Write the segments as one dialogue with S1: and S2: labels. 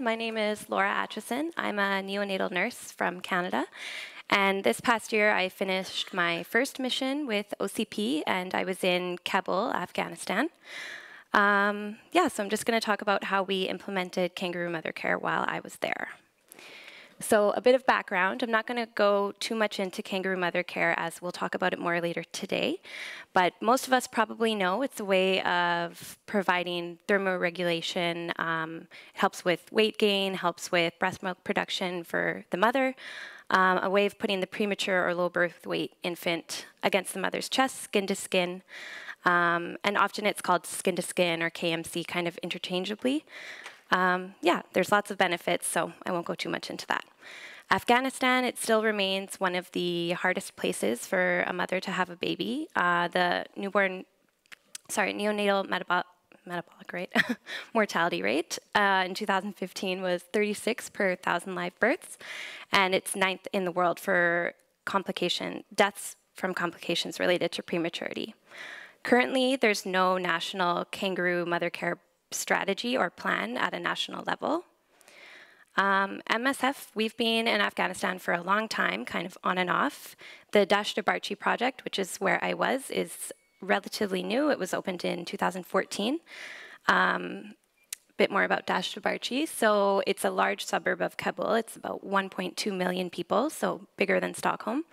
S1: My name is Laura Acheson. I'm a neonatal nurse from Canada. And this past year, I finished my first mission with OCP, and I was in Kabul, Afghanistan. So I'm just going to talk about how we implemented Kangaroo Mother Care while I was there. So a bit of background. I'm not going to go too much into Kangaroo Mother Care, as we'll talk about it more later today. But most of us probably know it's a way of providing thermoregulation. It helps with weight gain, helps with breast milk production for the mother, a way of putting the premature or low birth weight infant against the mother's chest, skin to skin. And often it's called skin to skin or KMC kind of interchangeably. There's lots of benefits, so I won't go too much into that. Afghanistan, it still remains one of the hardest places for a mother to have a baby. The neonatal metabolic rate, mortality rate in 2015 was 36 per 1,000 live births, and it's 9th in the world for deaths from complications related to prematurity. Currently, there's no national Kangaroo Mother Care strategy or plan at a national level. MSF, we've been in Afghanistan for a long time, kind of on and off. The Dasht Barchi project, which is where I was, is relatively new. It was opened in 2014. Bit more about Dasht Barchi. So it's a large suburb of Kabul. It's about 1.2 million people, so bigger than Stockholm.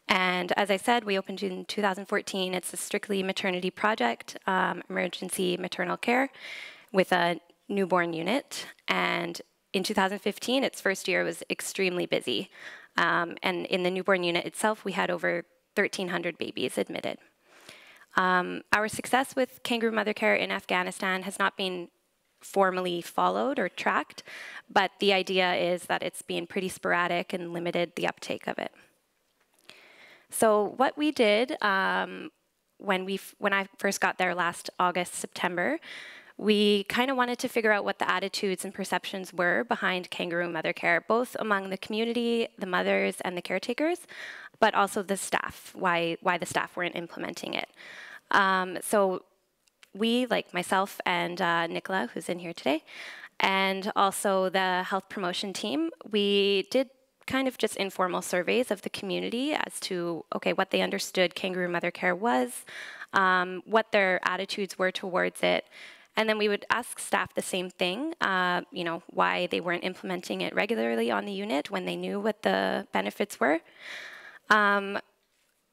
S1: And as I said, we opened in 2014. It's a strictly maternity project, emergency maternal care with a newborn unit. And in 2015, its first year was extremely busy. And in the newborn unit itself, we had over 1,300 babies admitted. Our success with Kangaroo Mother Care in Afghanistan has not been formally followed or tracked, but the idea is that it's been pretty sporadic and limited the uptake of it. So what we did when I first got there last August, September, we kind of wanted to figure out what the attitudes and perceptions were behind Kangaroo Mother Care, both among the community, the mothers, and the caretakers, but also the staff, why the staff weren't implementing it. So we, like myself and Nicola, who's in here today, and also the health promotion team, we did kind of just informal surveys of the community as to, okay, what they understood Kangaroo Mother Care was, what their attitudes were towards it. And then we would ask staff the same thing, why they weren't implementing it regularly on the unit when they knew what the benefits were.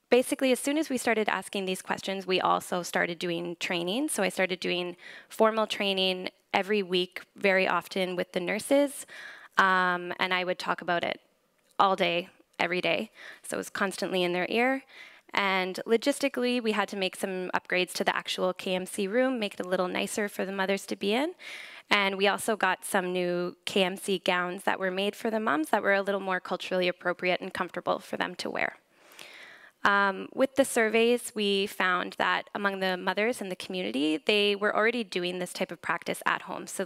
S1: Basically, as soon as we started asking these questions, we also started doing training. So I started doing formal training every week, very often with the nurses, and I would talk about it all day, every day. So it was constantly in their ear. And logistically, we had to make some upgrades to the actual KMC room, make it a little nicer for the mothers to be in. And we also got some new KMC gowns that were made for the moms that were a little more culturally appropriate and comfortable for them to wear. With the surveys, we found that among the mothers in the community, they were already doing this type of practice at home. So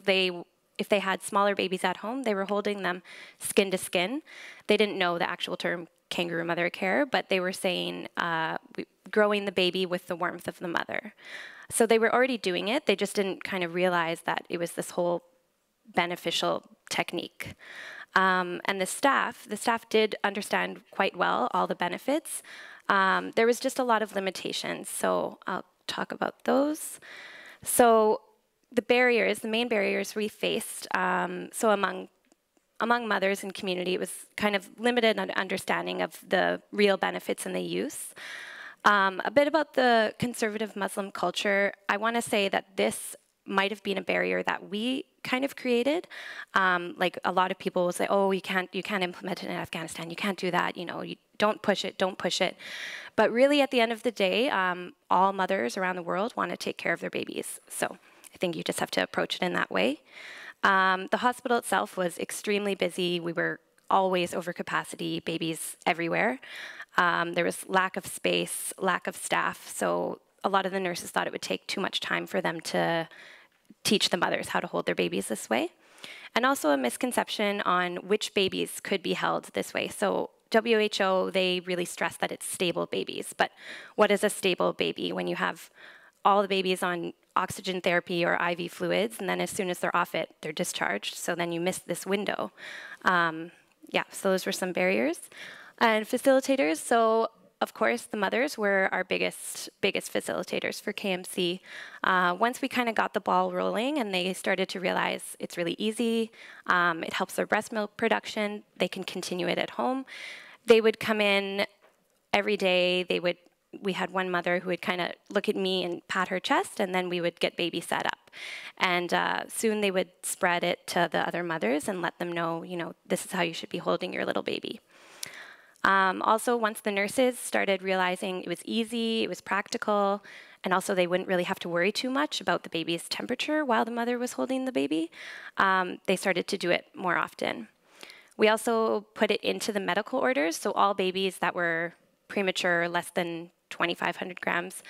S1: if they had smaller babies at home, they were holding them skin to skin. They didn't know the actual term Kangaroo Mother Care, but they were saying growing the baby with the warmth of the mother. So they were already doing it. They just didn't kind of realize that it was this whole beneficial technique. And the staff did understand quite well all the benefits. There was just a lot of limitations, so I'll talk about those. So the main barriers we faced, so among mothers and community, it was kind of limited understanding of the real benefits and the use. A bit about the conservative Muslim culture, I want to say that this might have been a barrier that we kind of created. Like a lot of people will say, oh, you can't implement it in Afghanistan, you can't do that, you don't push it. But really at the end of the day, all mothers around the world want to take care of their babies. So I think you just have to approach it in that way. The hospital itself was extremely busy. We were always over capacity, babies everywhere. There was lack of space, lack of staff, so a lot of the nurses thought it would take too much time for them to teach the mothers how to hold their babies this way. And also a misconception on which babies could be held this way. So WHO, they really stress that it's stable babies, but what is a stable baby when you have all the babies on oxygen therapy or IV fluids, and then as soon as they're off it, they're discharged. So then you miss this window. Yeah, so those were some barriers. And facilitators, so of course the mothers were our biggest facilitators for KMC. Once we kind of got the ball rolling and they started to realize it's really easy, it helps their breast milk production, they can continue it at home. They would come in every day. We had one mother who would kind of look at me and pat her chest, and then we would get baby set up. And soon they would spread it to the other mothers and let them know, this is how you should be holding your little baby. Also, once the nurses started realizing it was easy, it was practical, and also they wouldn't really have to worry too much about the baby's temperature while the mother was holding the baby, they started to do it more often. We also put it into the medical orders, so all babies that were premature, less than 2,500 grams,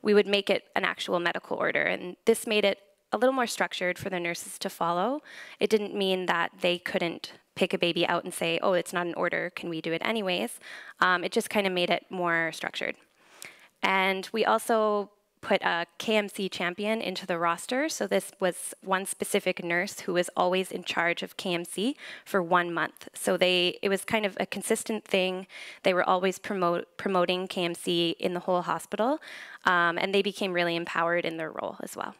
S1: we would make it an actual medical order. And this made it a little more structured for the nurses to follow. It didn't mean that they couldn't pick a baby out and say, oh, it's not an order, can we do it anyways? It just kind of made it more structured. And we also put a KMC champion into the roster. So this was one specific nurse who was always in charge of KMC for 1 month. So it was kind of a consistent thing. They were always promoting KMC in the whole hospital, and they became really empowered in their role as well.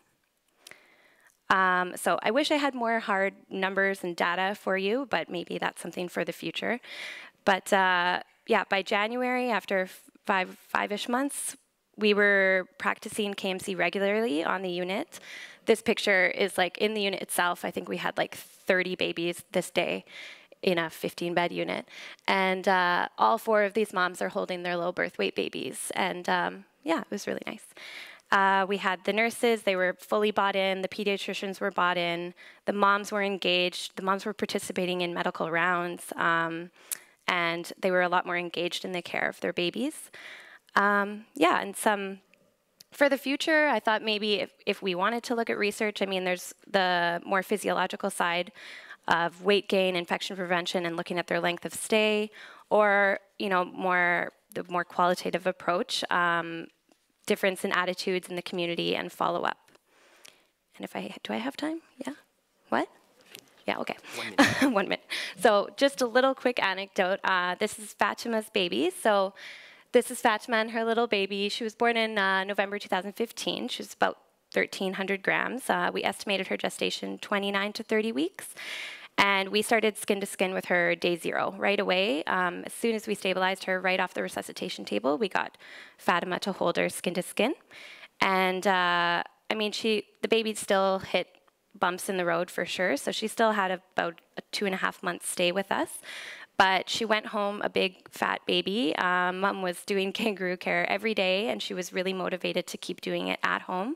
S1: So I wish I had more hard numbers and data for you, but maybe that's something for the future. But yeah, by January, after five-ish months, we were practicing KMC regularly on the unit. This picture is like in the unit itself. I think we had like 30 babies this day in a 15-bed unit. And all 4 of these moms are holding their low birth weight babies. And yeah, it was really nice. We had the nurses, they were fully bought in, the pediatricians were bought in, the moms were engaged, the moms were participating in medical rounds, and they were a lot more engaged in the care of their babies. Yeah, and for the future, I thought maybe if we wanted to look at research, I mean, there's the more physiological side of weight gain, infection prevention, and looking at their length of stay, or, the more qualitative approach, difference in attitudes in the community and follow-up. And do I have time? Yeah? What? Yeah, okay.
S2: 1 minute.
S1: 1 minute. So just a little quick anecdote. This is Fatima's baby. So this is Fatima and her little baby. She was born in November 2015. She was about 1,300 grams. We estimated her gestation 29 to 30 weeks. And we started skin-to-skin with her day 0 right away. As soon as we stabilized her right off the resuscitation table, we got Fatima to hold her skin-to-skin. And I mean, the baby still hit bumps in the road for sure, so she still had about a 2.5-month stay with us. But she went home a big, fat baby. Mom was doing kangaroo care every day, and she was really motivated to keep doing it at home.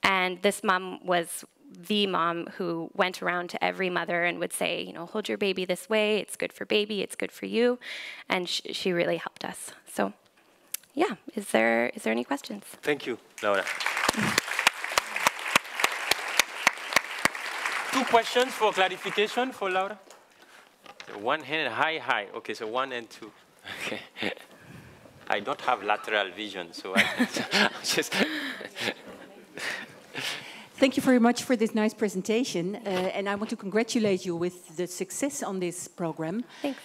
S1: And this mom was the mom who went around to every mother and would say, hold your baby this way, it's good for baby, it's good for you. And she really helped us. So, yeah, is there any questions?
S2: Thank you, Laura. 2 questions for clarification for Laura. One hand, high. Okay, so 1 and 2. Okay. I don't have lateral vision, so I just...
S3: Thank you very much for this nice presentation, and I want to congratulate you with the success on this program.
S1: Thanks.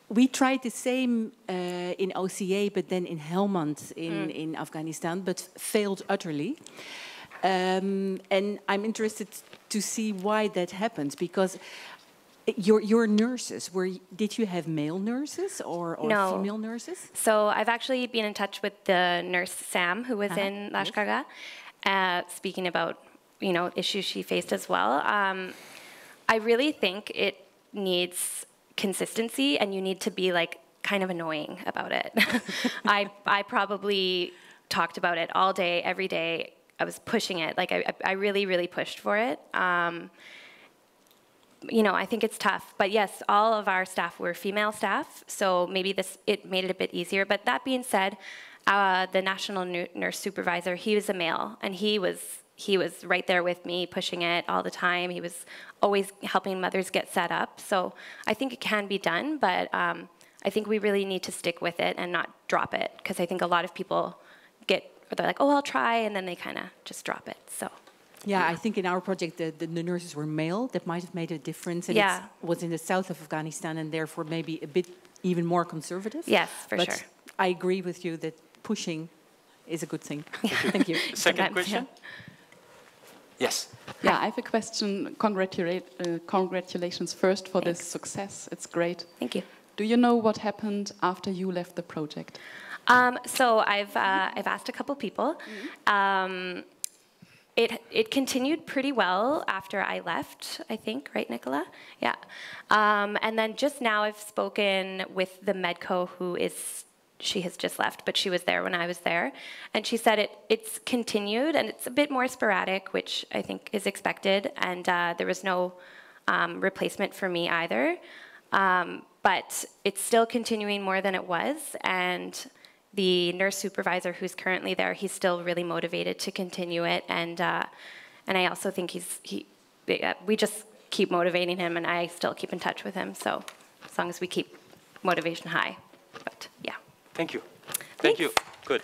S3: We tried the same in OCA, but then in Helmand in Afghanistan, but failed utterly. And I'm interested to see why that happens, because your nurses, did you have male nurses or
S1: no.
S3: female nurses?
S1: So I've actually been in touch with the nurse Sam, who was in Lashkargah. Speaking about, issues she faced as well. I really think it needs consistency, and you need to be kind of annoying about it. I probably talked about it all day, every day. I was pushing it. I really, really pushed for it. I think it's tough. But yes, all of our staff were female staff, so maybe it made it a bit easier. But that being said, the national nurse supervisor, he was a male, and he was right there with me, pushing it all the time. He was always helping mothers get set up. So I think it can be done, but I think we really need to stick with it and not drop it, because I think a lot of people get or they're like, oh, I'll try, and then they kind of just drop it. So.
S3: Yeah, I think in our project the nurses were male. That might have made a difference. And
S1: Yeah.
S3: it was in the south of Afghanistan and therefore maybe a bit even more conservative.
S1: Yes, for
S3: but
S1: sure.
S3: I agree with you that pushing is a good thing. Thank you.
S2: Second
S1: Sometimes,
S2: question? Yes.
S4: Yeah, I have a question. Congratulations first for this success. It's great.
S1: Thank you.
S4: Do you know what happened after you left the project?
S1: So I've asked a couple people. It continued pretty well after I left, I think, right, Nicola? Yeah. And then just now I've spoken with the medco she has just left, but she was there when I was there. And she said it's continued, and it's a bit more sporadic, which I think is expected. And there was no replacement for me either. But it's still continuing more than it was. And the nurse supervisor who's currently there, he's still really motivated to continue it. And I also think we just keep motivating him, and I still keep in touch with him. So as long as we keep motivation high. But yeah.
S2: Thank you. Thank you. Good.